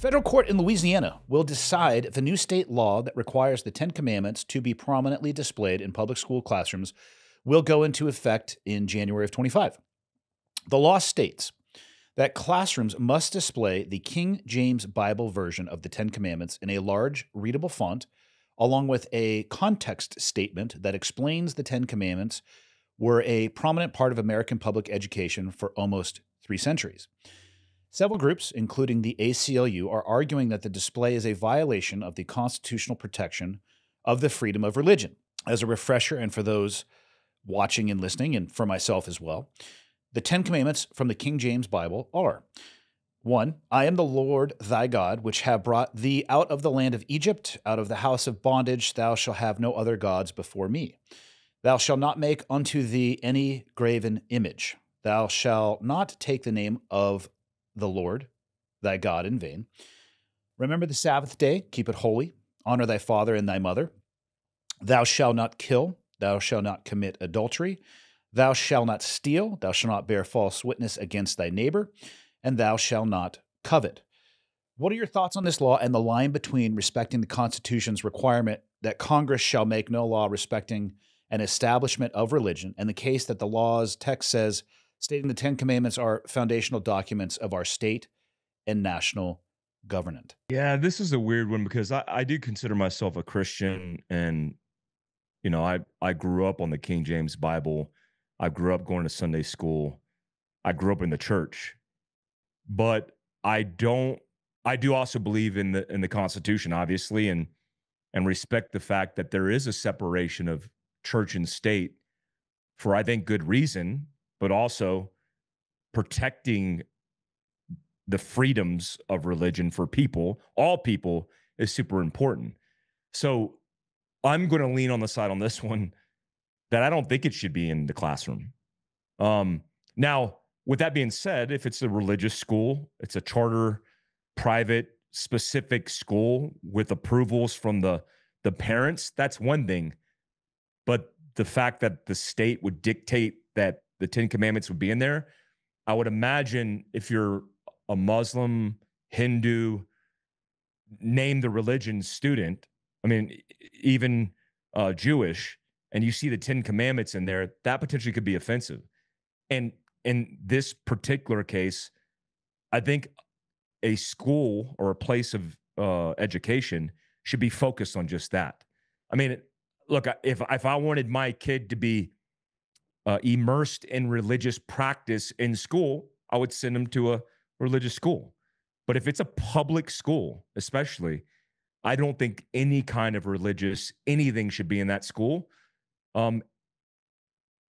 federal court in Louisiana will decide if a new state law that requires the Ten Commandments to be prominently displayed in public school classrooms will go into effect in January of 25. The law states that classrooms must display the King James Bible version of the Ten Commandments in a large, readable font, along with a context statement that explains the Ten Commandments were a prominent part of American public education for almost 3 centuries. Several groups, including the ACLU, are arguing that the display is a violation of the constitutional protection of the freedom of religion. As a refresher, and for those watching and listening, and for myself as well, the Ten Commandments from the King James Bible are: 1, I am the Lord thy God, which have brought thee out of the land of Egypt, out of the house of bondage. Thou shalt have no other gods before me. Thou shalt not make unto thee any graven image. Thou shalt not take the name of the Lord thy God in vain. Remember the Sabbath day, keep it holy. Honor thy father and thy mother. Thou shalt not kill. Thou shalt not commit adultery. Thou shalt not steal. Thou shalt not bear false witness against thy neighbor. And thou shalt not covet. What are your thoughts on this law and the line between respecting the Constitution's requirement that Congress shall make no law respecting an establishment of religion, and the case that the law's text says, stating the Ten Commandments are foundational documents of our state and national government? Yeah, this is a weird one because I do consider myself a Christian, and I grew up on the King James Bible. I grew up going to Sunday school. I grew up in the church. But I do also believe in the Constitution, obviously, and respect the fact that there is a separation of church and state for, I think, good reason, but also protecting the freedoms of religion for people, all people, is super important. So I'm going to lean on the side on this one that I don't think it should be in the classroom. Now, with that being said, if it's a religious school, it's a charter, private, specific school with approvals from the parents, that's one thing. But the fact that the state would dictate that the Ten Commandments would be in there, I would imagine if you're a Muslim, Hindu, name the religion student, I mean, even Jewish, and you see the Ten Commandments in there, that potentially could be offensive. And in this particular case, I think a school or a place of education should be focused on just that. I mean, look, if I wanted my kid to be immersed in religious practice in school, I would send them to a religious school. But if it's a public school, especially, I don't think any kind of religious anything should be in that school.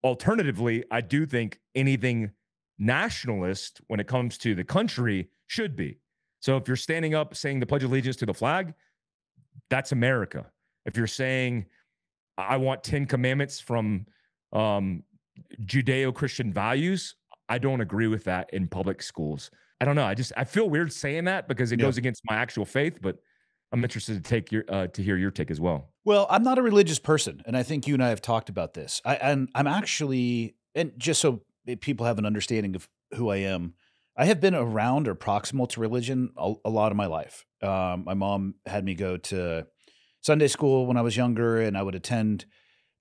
Alternatively, I do think anything nationalist when it comes to the country should be. So if you're standing up saying the Pledge of Allegiance to the flag, that's America. If you're saying, I want 10 commandments from Judeo-Christian values, I don't agree with that in public schools. I don't know. I feel weird saying that because it goes against my actual faith, but I'm interested to hear your take as well. Well, I'm not a religious person, and I think you and I have talked about this. I'm actually, and just so people have an understanding of who I am, I have been around or proximal to religion a lot of my life. My mom had me go to Sunday school when I was younger, and I would attend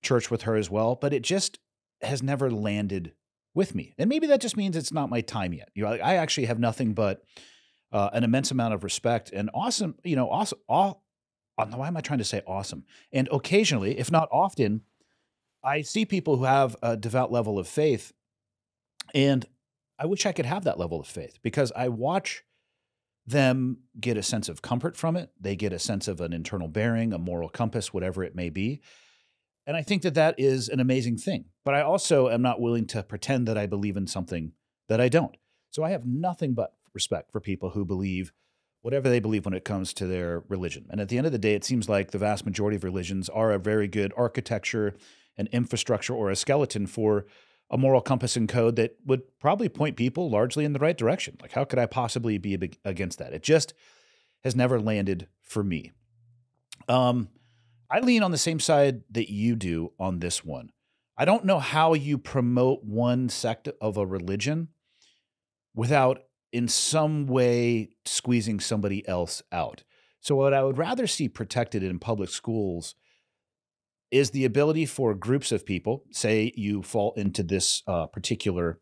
church with her as well, but it just has never landed with me. And maybe that just means it's not my time yet. I actually have nothing but an immense amount of respect and awesome, why am I trying to say awesome? And occasionally, if not often, I see people who have a devout level of faith, and I wish I could have that level of faith because I watch them get a sense of comfort from it. They get a sense of an internal bearing, a moral compass, whatever it may be. And I think that that is an amazing thing. But I also am not willing to pretend that I believe in something that I don't. So I have nothing but respect for people who believe whatever they believe when it comes to their religion. And at the end of the day, it seems like the vast majority of religions are a very good architecture and infrastructure or a skeleton for a moral compass and code that would probably point people largely in the right direction. Like, how could I possibly be against that? It just has never landed for me. I lean on the same side that you do on this one. I don't know how you promote one sect of a religion without in some way squeezing somebody else out. So what I would rather see protected in public schools is the ability for groups of people, say you fall into this particular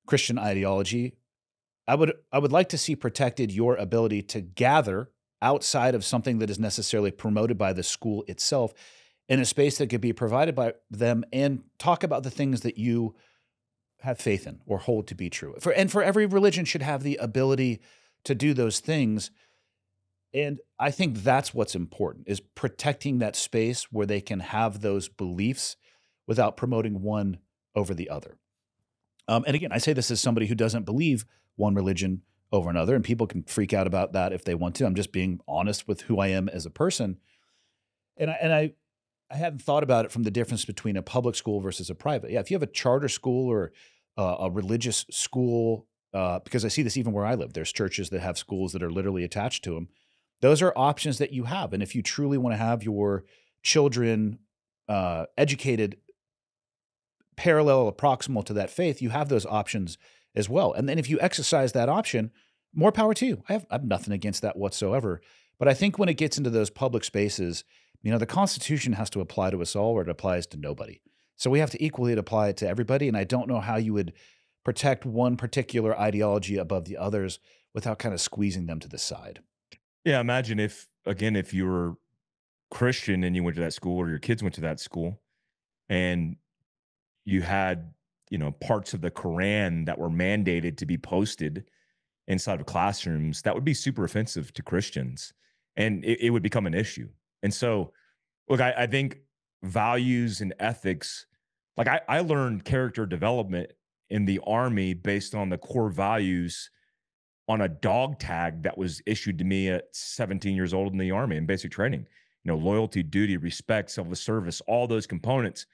Christian ideology. I would like to see protected your ability to gather outside of something that is necessarily promoted by the school itself in a space that could be provided by them and talk about the things that you have faith in or hold to be true. For every religion should have the ability to do those things. And I think that's what's important, is protecting that space where they can have those beliefs without promoting one over the other. And again, I say this as somebody who doesn't believe one religion over another, and people can freak out about that if they want to. I'm just being honest with who I am as a person. And I hadn't thought about it from the difference between a public school versus a private. Yeah, if you have a charter school or a religious school, because I see this even where I live, there's churches that have schools that are literally attached to them. Those are options that you have. And if you truly want to have your children educated parallel or proximal to that faith, you have those options as well. And then if you exercise that option, more power to you. I have nothing against that whatsoever. But I think when it gets into those public spaces, the Constitution has to apply to us all, or it applies to nobody. So we have to equally apply it to everybody. And I don't know how you would protect one particular ideology above the others without kind of squeezing them to the side. Yeah, imagine if you were Christian and you went to that school, or your kids went to that school, and you had, parts of the Quran that were mandated to be posted inside of classrooms. That would be super offensive to Christians, and it would become an issue. And so, look, I think values and ethics, like I learned character development in the Army based on the core values on a dog tag that was issued to me at 17 years old in the Army in basic training. Loyalty, duty, respect, self-service, all those components.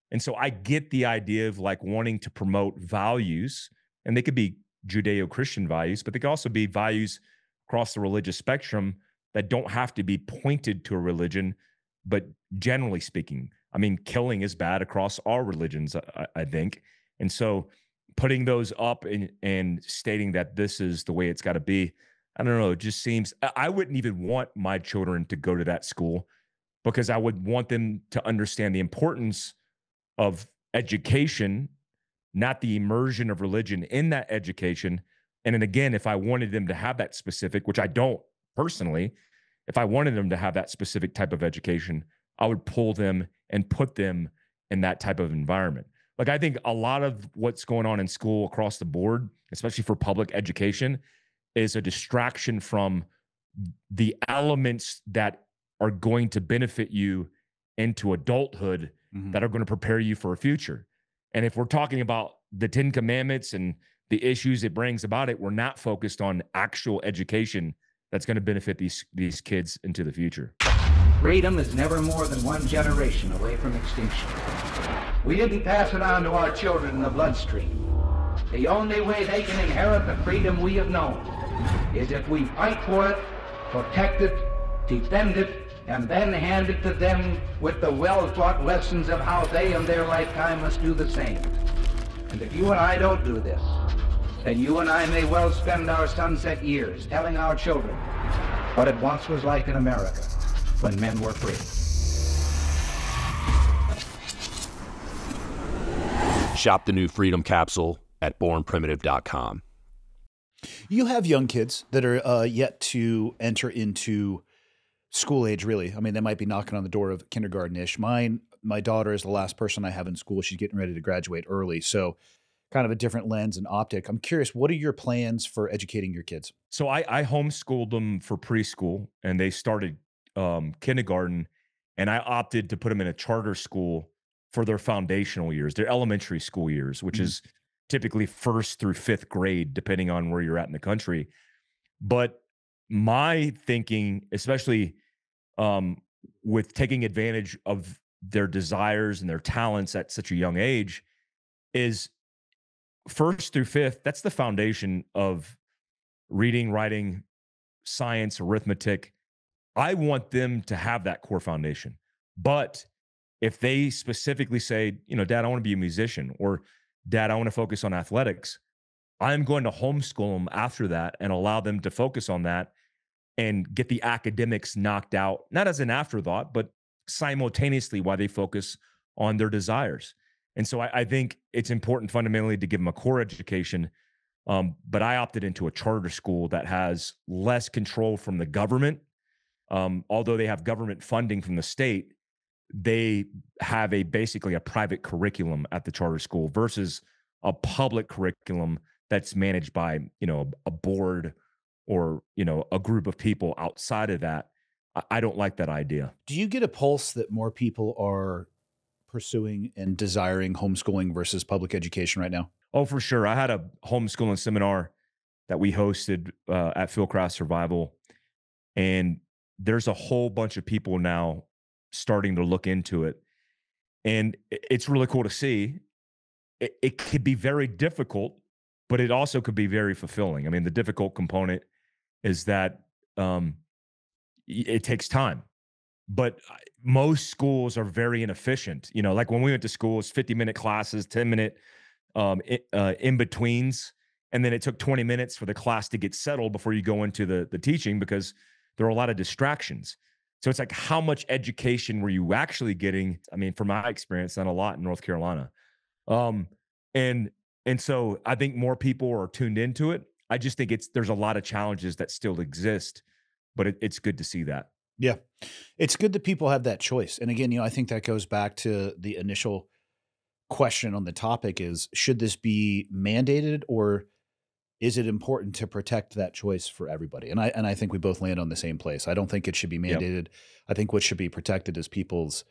And so I get the idea of like wanting to promote values, and they could be Judeo-Christian values, but they could also be values across the religious spectrum that don't have to be pointed to a religion. But generally speaking, I mean, killing is bad across all religions, I think. And so putting those up and stating that this is the way it's got to be, I don't know, it just seems, I wouldn't even want my children to go to that school, because I would want them to understand the importance of education, not the immersion of religion in that education. And then again, if I wanted them to have that specific, which I don't personally, if I wanted them to have that specific type of education, I would pull them and put them in that type of environment. Like, I think a lot of what's going on in school across the board, especially for public education, is a distraction from the elements that are going to benefit you into adulthood, that are going to prepare you for a future. And if we're talking about the 10 Commandments and the issues it brings about it, we're not focused on actual education that's going to benefit these kids into the future. Freedom is never more than one generation away from extinction. We didn't pass it on to our children in the bloodstream. The only way they can inherit the freedom we have known is if we fight for it, protect it, defend it, and then hand it to them with the well-taught lessons of how they in their lifetime must do the same. And if you and I don't do this, then you and I may well spend our sunset years telling our children what it once was like in America when men were free. Shop the new Freedom Capsule at bornprimitive.com. You have young kids that are yet to enter into school age, really. I mean, they might be knocking on the door of kindergarten-ish. My daughter is the last person I have in school. She's getting ready to graduate early. So kind of a different lens and optic. I'm curious, what are your plans for educating your kids? So I homeschooled them for preschool, and they started kindergarten, and I opted to put them in a charter school for their foundational years, their elementary school years, which is typically 1st through 5th grade, depending on where you're at in the country. But my thinking, especially with taking advantage of their desires and their talents at such a young age, is 1st through 5th, that's the foundation of reading, writing, science, arithmetic. I want them to have that core foundation. But if they specifically say, Dad, I want to be a musician, or Dad, I want to focus on athletics, I'm going to homeschool them after that and allow them to focus on that and get the academics knocked out, not as an afterthought, but simultaneously while they focus on their desires. And so I think it's important fundamentally to give them a core education. But I opted into a charter school that has less control from the government. Although they have government funding from the state, they have basically a private curriculum at the charter school versus a public curriculum that's managed by, a board or, a group of people outside of that. I don't like that idea. Do you get a pulse that more people are pursuing and desiring homeschooling versus public education right now? Oh, for sure. I had a homeschooling seminar that we hosted at Fieldcraft Survival, and there's a whole bunch of people now starting to look into it. And it's really cool to see. It could be very difficult, but it also could be very fulfilling. I mean, the difficult component is that it takes time. But most schools are very inefficient. Like when we went to school, it's 50-minute classes, 10-minute in-betweens. And then it took 20 minutes for the class to get settled before you go into the teaching, because there are a lot of distractions. So it's like, how much education were you actually getting? I mean, from my experience, not a lot in North Carolina. And so I think more people are tuned into it. I just think there's a lot of challenges that still exist, but it's good to see that. Yeah. It's good that people have that choice. And again, I think that goes back to the initial question on the topic is, should this be mandated, or is it important to protect that choice for everybody? And I think we both land on the same place. I don't think it should be mandated. Yep. I think what should be protected is people's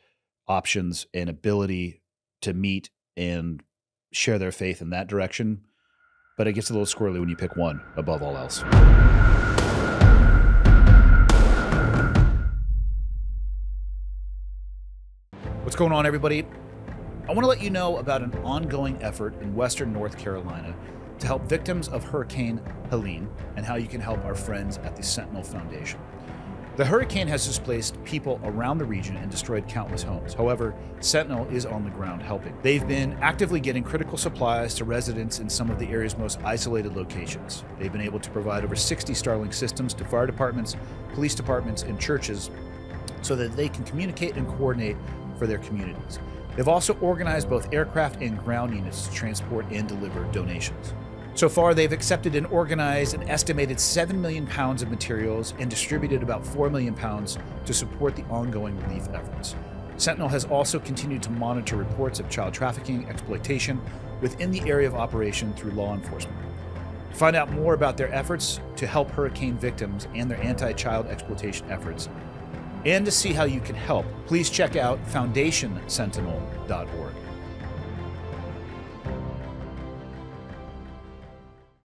options and ability to meet and share their faith in that direction. But it gets a little squirrely when you pick one above all else. What's going on, everybody? I want to let you know about an ongoing effort in Western North Carolina to help victims of Hurricane Helene and how you can help our friends at the Sentinel Foundation. The hurricane has displaced people around the region and destroyed countless homes. However, Sentinel is on the ground helping. They've been actively getting critical supplies to residents in some of the area's most isolated locations. They've been able to provide over 60 Starlink systems to fire departments, police departments, and churches so that they can communicate and coordinate for their communities. They've also organized both aircraft and ground units to transport and deliver donations. So far, they've accepted and organized an estimated 7 million pounds of materials and distributed about 4 million pounds to support the ongoing relief efforts. Sentinel has also continued to monitor reports of child trafficking, exploitation within the area of operation through law enforcement. To find out more about their efforts to help hurricane victims and their anti-child exploitation efforts, and to see how you can help, please check out foundationsentinel.org.